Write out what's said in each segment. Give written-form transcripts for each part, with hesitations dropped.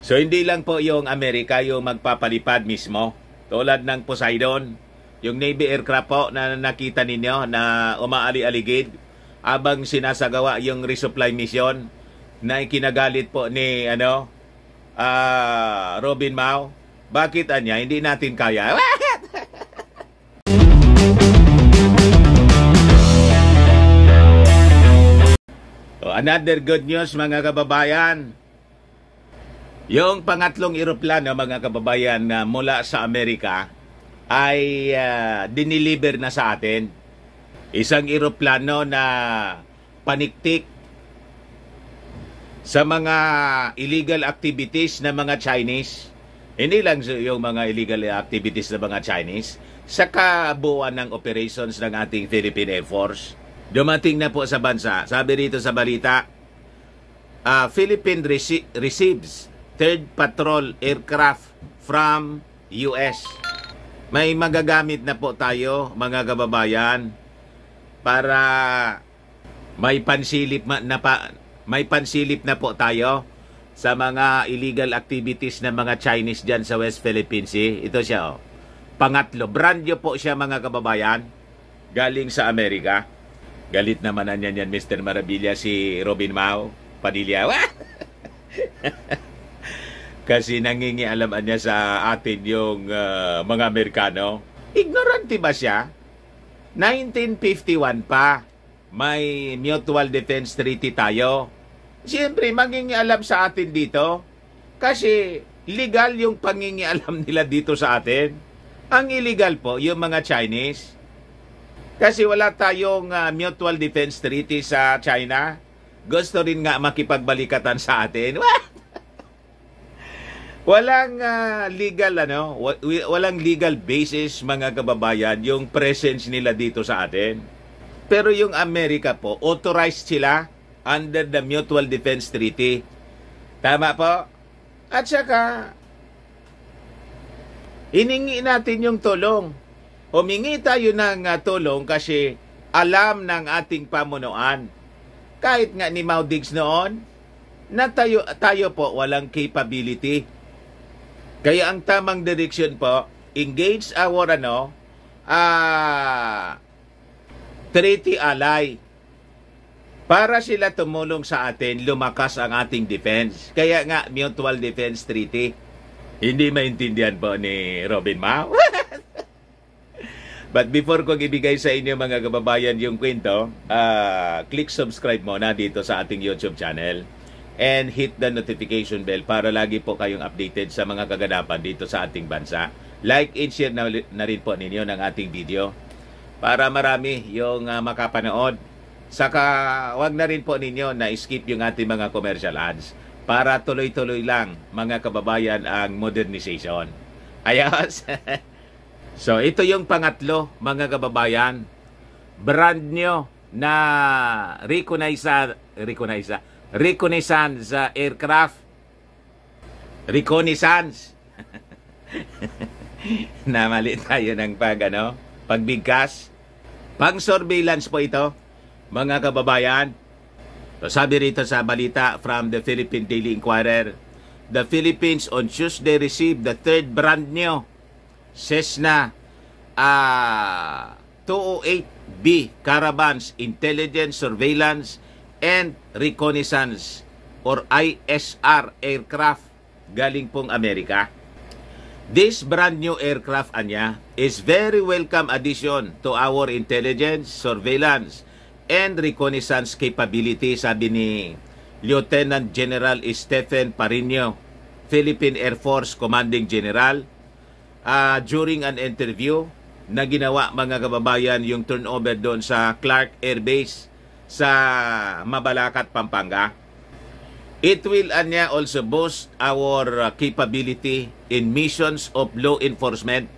So hindi lang po yung Amerika yung magpapalipad mismo. Tulad ng Poseidon, yung Navy aircraft po na nakita ninyo na umaali-aligid abang sinasagawa yung resupply mission na ikinagalit po ni Robin Mao. Bakit anya hindi natin kaya? Another good news mga kababayan. Yung pangatlong eroplano mga kababayan na mula sa Amerika ay diniliver na sa atin. Isang eroplano na paniktik sa mga illegal activities ng mga Chinese. Hindi lang yung mga illegal activities ng mga Chinese, sa kabuuan ng operations ng ating Philippine Air Force. Dumating na po sa bansa. Sabi rito sa balita, Philippine receives third patrol aircraft from US. May magagamit na po tayo, mga kababayan, para may pansilip na po tayo sa mga illegal activities ng mga Chinese dyan sa West Philippine Sea. Ito siya, pangatlo. Brand new po siya, mga kababayan, galing sa Amerika. Galit naman na yan, Mr. Marabilla, si Robin Mao Padilla. Kasi nangingialaman niya sa atin yung mga Amerikano. Ignorante ba siya? 1951 pa, may Mutual Defense Treaty tayo. Siyempre, mangingialam sa atin dito. Kasi legal yung pangingialam nila dito sa atin. Ang illegal po, yung mga Chinese. Kasi wala tayong Mutual Defense Treaty sa China. Gusto rin nga makipagbalikatan sa atin. Walang walang legal basis, mga kababayan, yung presence nila dito sa atin. Pero yung Amerika po, authorized sila under the Mutual Defense Treaty. Tama po? At saka, hiningi natin yung tulong. Humingi tayo ng tulong kasi alam ng ating pamunuan. Kahit nga ni Mao Diggs noon, na tayo po walang capability. Kaya ang tamang direction po, engage our treaty ally para sila tumulong sa atin, lumakas ang ating defense. Kaya nga, Mutual Defense Treaty. Hindi maintindihan po ni Robin Mao. But before ko ibigay sa inyo, mga kababayan, yung kwento, click subscribe muna dito sa ating YouTube channel and hit the notification bell para lagi po kayong updated sa mga kaganapan dito sa ating bansa. Like and share na rin po ninyo ng ating video para marami yung makapanood. Saka wag na rin po ninyo na skip yung ating mga commercial ads para tuloy-tuloy lang, mga kababayan, ang modernization. Ayos! So, ito yung pangatlo, mga kababayan. Brand new na reconnaissance aircraft. Reconnaissance. Namali tayo ng pagbigkas. Pang-surveillance po ito, mga kababayan. So, sabi rito sa balita from the Philippine Daily Inquirer, the Philippines on Tuesday received the third brand new Cessna 208B Caravans Intelligence, Surveillance, and Reconnaissance or ISR aircraft galing pong Amerika. This brand new aircraft is very welcome addition to our intelligence, surveillance, and reconnaissance capability, sabi ni Lieutenant General Stephen Parino, Philippine Air Force Commanding General, during an interview na ginawa, mga kababayan, yung turnover doon sa Clark Air Base sa Mabalacat, Pampanga. It will also boost our capability in missions of law enforcement,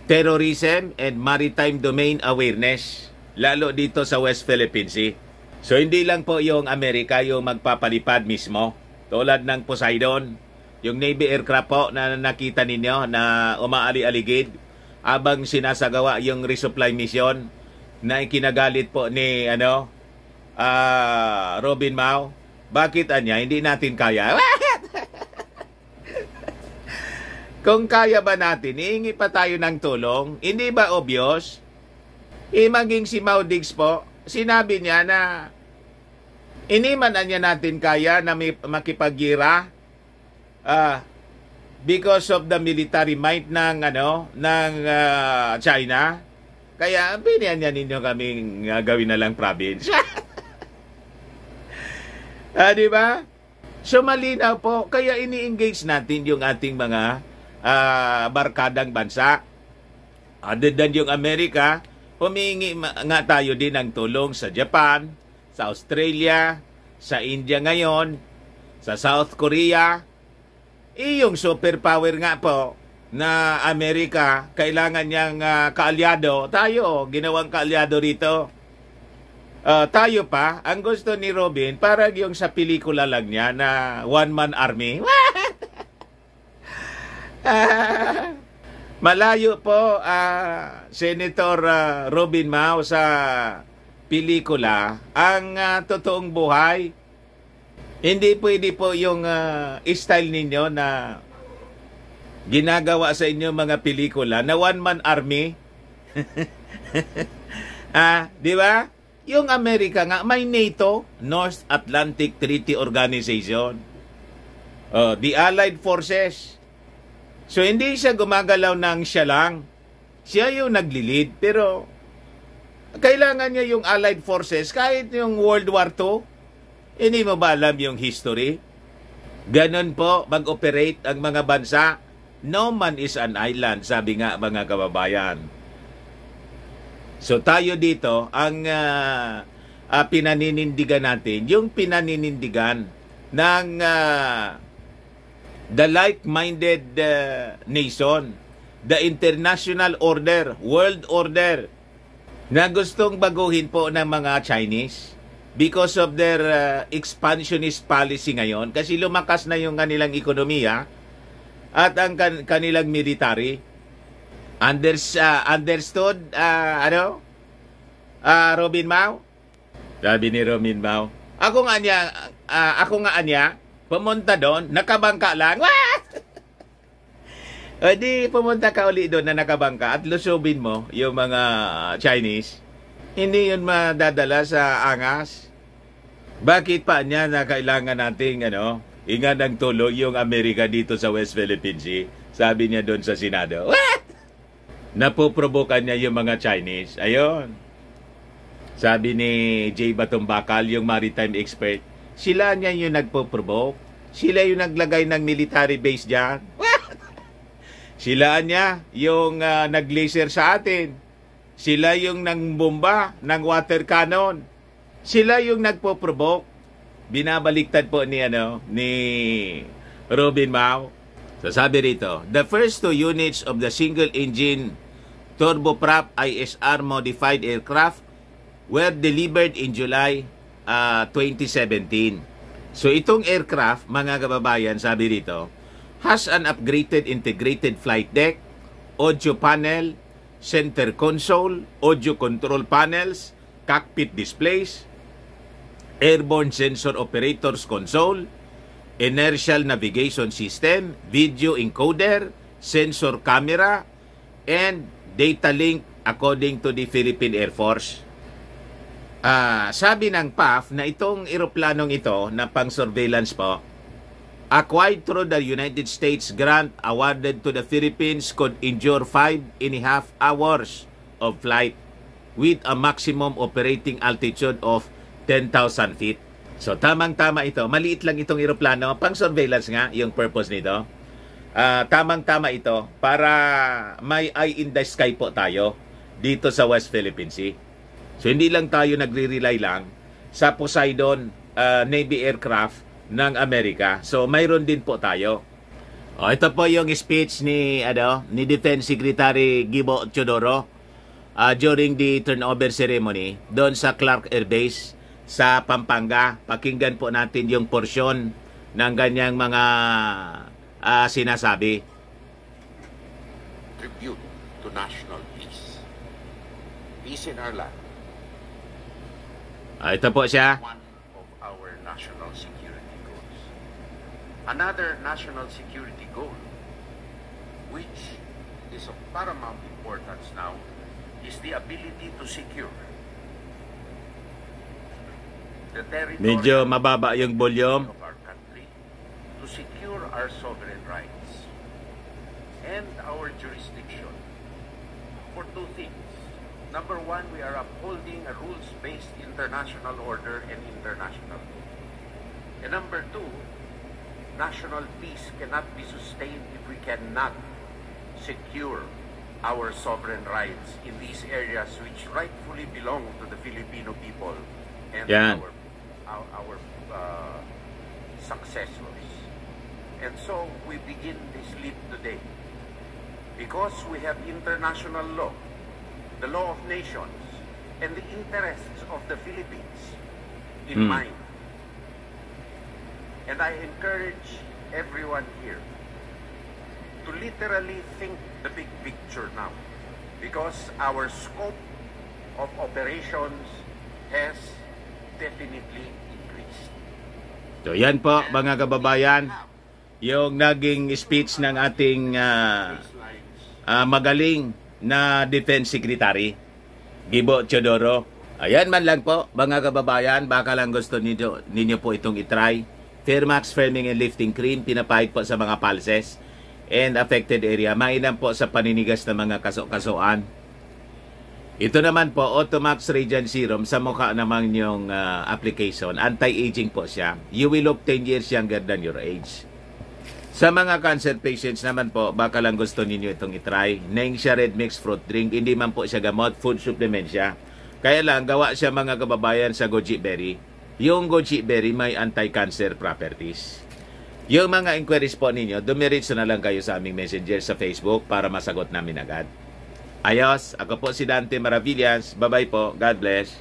terrorism, and maritime domain awareness, lalo dito sa West Philippine Sea. So hindi lang po yung Amerika yung magpapalipad mismo, tulad ng Poseidon, yung Navy aircraft po na nakita ninyo na umaali-aligid abang sinasagawa yung resupply mission na ikinagalit po ni Robin Mao. Bakit anya hindi natin kaya? Kung kaya ba natin, hihingi pa tayo ng tulong? Hindi ba obvious? Maging si Mau Diggs po, sinabi niya na hindi man niya natin kaya na makipagira because of the military might ng China. Kaya binigyan niya ninyo kaming gawin na lang province. Di ba? So malinaw po, kaya ini-engage natin yung ating mga barkadang bansa. Other than yung Amerika, humingi nga tayo din ng tulong sa Japan, sa Australia, sa India ngayon, sa South Korea. Yung superpower nga po na Amerika, kailangan niyang kaalyado. Tayo, ginawang kaalyado rito. Tayo pa, ang gusto ni Robin, parang yung sa pelikula lang niya na one-man army. Malayo po, Senator Robin Mau sa pelikula. Ang totoong buhay, hindi pwede po yung style ninyo na ginagawa sa inyo mga pelikula na one-man army. Di ba? Yung Amerika nga, may NATO, North Atlantic Treaty Organization. The Allied Forces. So, hindi siya gumagalaw ng siya lang. Siya yung nagli-lead. Pero, kailangan niya yung Allied Forces kahit yung World War II. Hindi mo ba alam yung history? Ganon po mag-operate ang mga bansa. No man is an island, sabi nga mga kababayan. So tayo dito, ang pinaninindigan natin, yung pinaninindigan ng the like-minded nation, the international order, world order, na gustong baguhin po ng mga Chinese because of their expansionist policy ngayon. Kasi lumakas na yung kanilang ekonomiya at ang kanilang military. Understood, Robin Mau? Sabi ni Robin Mau, ako nga anya, pumunta doon, nakabangka lang. O di, pumunta ka uli doon na nakabangka at lusubin mo yung mga Chinese. Hindi yun madadala sa angas. Bakit pa niya na kailangan nating, inga ng tulong yung Amerika dito sa West Philippine Sea? Sabi niya doon sa Senado. Napoprovokan niya yung mga Chinese. Ayun. Sabi ni Jay Batumbakal, yung maritime expert, sila niya yung nagpo-provoke. Sila yung naglagay ng military base dyan. Sila niya yung nag-laser sa atin. Sila yung nangbomba ng water cannon. Sila yung nagpo-provoke. Binabaliktad po ni Robin Mau. So sabi rito, the first two units of the single-engine turboprop ISR modified aircraft were delivered in July 2017. So itong aircraft, mga kababayan, sabi rito, has an upgraded integrated flight deck, audio panel, center console, audio control panels, cockpit displays, airborne sensor operators console, inertial navigation system, video encoder, sensor camera, and data link according to the Philippine Air Force. Sabi ng PAF na itong eroplanong ito na pang-surveillance po, acquired through the United States grant awarded to the Philippines could endure 5.5 hours of flight with a maximum operating altitude of 10,000 feet. So tamang-tama ito. Maliit lang itong eroplano. Pang-surveillance nga yung purpose nito. Tamang-tama ito para may eye in the sky po tayo dito sa West Philippine Sea. So hindi lang tayo nagre-rely lang sa Poseidon Navy aircraft ng Amerika. So mayroon din po tayo. Ito po yung speech ni Defense Secretary Gibo Teodoro during the turnover ceremony doon sa Clark Air Base sa Pampanga. Pakinggan po natin yung porsyon ng ganyang mga sinasabi. Tribute to national peace. Peace in our land. Ito po siya. One of our national security goals. Another national security goal which is of paramount importance now, is the ability to secure the territory Medyo mababa yung volume. of our country, to secure our sovereign rights and our jurisdiction for two things. Number one, we are upholding a rules-based international order and international law. And number two, national peace cannot be sustained if we cannot secure our sovereign rights in these areas which rightfully belong to the Filipino people and Yan. our successors. And so we begin this leap today because we have international law, the law of nations, and the interests of the Philippines in mind. And I encourage everyone here to literally think the big picture now, because our scope of operations has definitely increased. So yan po mga kababayan, yung naging speech ng ating magaling na Defense Secretary, Gibo Teodoro. Ayan man lang po mga kababayan, baka lang gusto ninyo po itong itry. Fairmax Firming and Lifting Cream, pinapahid po sa mga pulses and affected area. Mainam po sa paninigas ng mga kaso-kasuan. Ito naman po, Automax Radiant Serum, sa mukha naman yung application. Anti-aging po siya. You will look 10 years younger than your age. Sa mga cancer patients naman po, baka lang gusto ninyo itong itry. Neng siya Red Mix Fruit Drink, hindi man po siya gamot, food supplement siya. Kaya lang, gawa siya mga kababayan sa goji berry. Yung goji berry may anti-cancer properties. Yung mga inquiries po ninyo, dumiritso na lang kayo sa aming messenger sa Facebook para masagot namin agad. Ayos, ako po si Dante Maravillas. Bye-bye po. God bless.